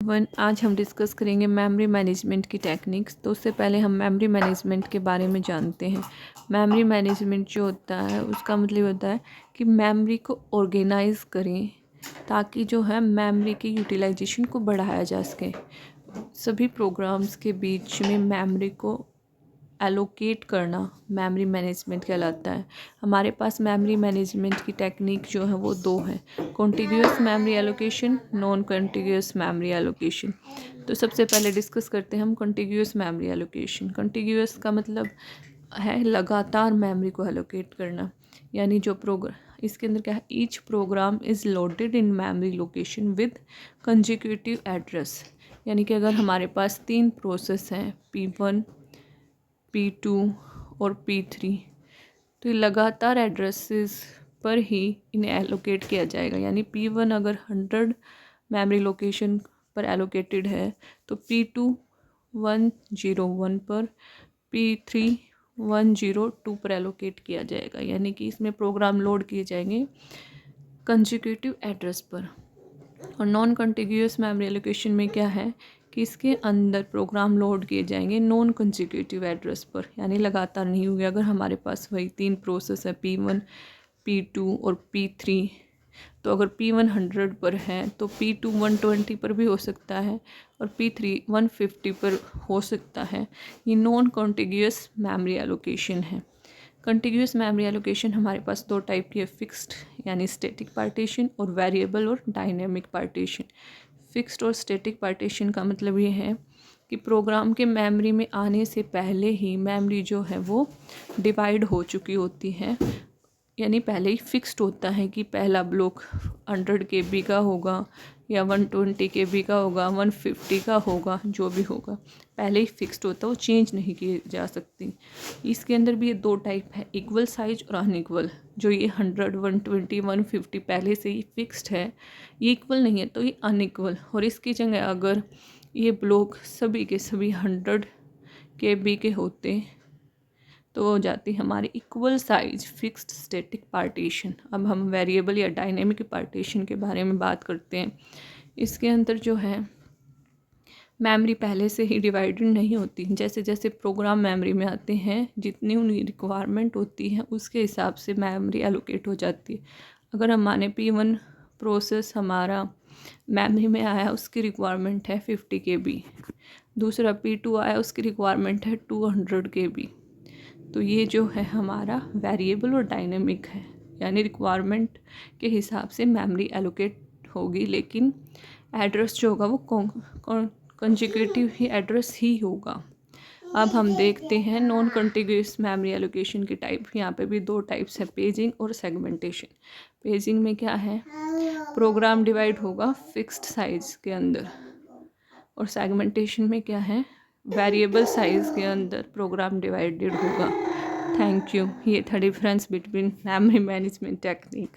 आज हम डिस्कस करेंगे मेमोरी मैनेजमेंट की टेक्निक्स। तो उससे पहले हम मेमोरी मैनेजमेंट के बारे में जानते हैं। मेमोरी मैनेजमेंट जो होता है उसका मतलब होता है कि मेमोरी को ऑर्गेनाइज करें ताकि जो है मेमोरी की यूटिलाइजेशन को बढ़ाया जा सके। सभी प्रोग्राम्स के बीच में मेमोरी को एलोकेट करना मेमोरी मैनेजमेंट कहलाता है। हमारे पास मेमोरी मैनेजमेंट की टेक्निक जो है वो दो हैं, contiguous memory allocation, non contiguous memory allocation. तो सबसे पहले डिस्कस करते हैं हम कॉन्टिग्यूअस मेमोरी एलोकेशन। कॉन्टिग्यूअस का मतलब है लगातार मेमोरी को एलोकेट करना, यानी जो इसके अंदर क्या है, each program is loaded in memory location with consecutive address. यानी कि अगर हमारे पास 3 प्रोसेस हैं P1, P2 और P3, तो ये लगातार एड्रेसेस पर ही इन्हें एलोकेट किया जाएगा। यानी P1 अगर 100 मेमोरी लोकेशन पर एलोकेटेड है तो P2 101 पर, P3 102 पर एलोकेट किया जाएगा। यानी कि इसमें प्रोग्राम लोड किए जाएंगे कंजिक्यूटिव एड्रेस पर। और नॉन कंटिग्यूअस मेमोरी एलोकेशन में क्या है कि इसके अंदर प्रोग्राम लोड किए जाएंगे नॉन कंजिक्यूटिव एड्रेस पर, यानी लगातार नहीं होंगे। अगर हमारे पास वही 3 प्रोसेस है P1, P2 और P3, तो अगर P1 100 पर है तो P2 120 पर भी हो सकता है और P3 150 पर हो सकता है। ये नॉन कॉन्टिग्यूअस मेमोरी एलोकेशन है। कंटिग्यूअस मेमोरी एलोकेशन हमारे पास 2 टाइप की है, फिक्स्ड यानी स्टैटिक पार्टीशन और वेरिएबल और डायनेमिक पार्टीशन। फिक्स्ड और स्टैटिक पार्टीशन का मतलब ये है कि प्रोग्राम के मेमोरी में आने से पहले ही मेमोरी जो है वो डिवाइड हो चुकी होती है, यानी पहले ही फिक्स्ड होता है कि पहला ब्लॉक 100 KB का होगा या 120 KB का होगा, 150 का होगा, जो भी होगा पहले ही फिक्स्ड होता है, वो चेंज नहीं की जा सकती। इसके अंदर भी ये 2 टाइप है, इक्वल साइज और अनइक्वल। जो ये 100, 120, 150 पहले से ही फिक्स्ड है, ये इक्वल नहीं है तो ये अनइक्वल। और इसकी जगह अगर ये ब्लॉक सभी के सभी 100 KB के होते तो हो जाती हमारी equal size fixed static partition. अब हम वेरिएबल या डायनेमिक पार्टीशन के बारे में बात करते हैं। इसके अंदर जो है मेमोरी पहले से ही डिवाइडेड नहीं होती, जैसे जैसे प्रोग्राम मेमोरी में आते हैं जितनी उनकी रिक्वायरमेंट होती है उसके हिसाब से मेमोरी एलोकेट हो जाती है। अगर हम माने P1 प्रोसेस हमारा मेमोरी में आया, उसकी रिक्वायरमेंट है 50 KB, दूसरा P2 आया, उसकी रिक्वायरमेंट है 200 KB। तो ये जो है हमारा वेरिएबल और डायनेमिक है, यानी रिक्वायरमेंट के हिसाब से मेमोरी एलोकेट होगी, लेकिन एड्रेस जो होगा वो कंजिक्यूटिव ही एड्रेस ही होगा। अब हम देखते हैं नॉन कंटिग्यूअस मेमोरी एलोकेशन की टाइप। यहाँ पे भी 2 टाइप्स हैं, पेजिंग और सेगमेंटेशन। पेजिंग में क्या है, प्रोग्राम डिवाइड होगा फिक्स्ड साइज के अंदर, और सेगमेंटेशन में क्या है, वेरिएबल साइज के अंदर प्रोग्राम डिवाइडेड होगा। Thank you. ये था difference between memory management technique.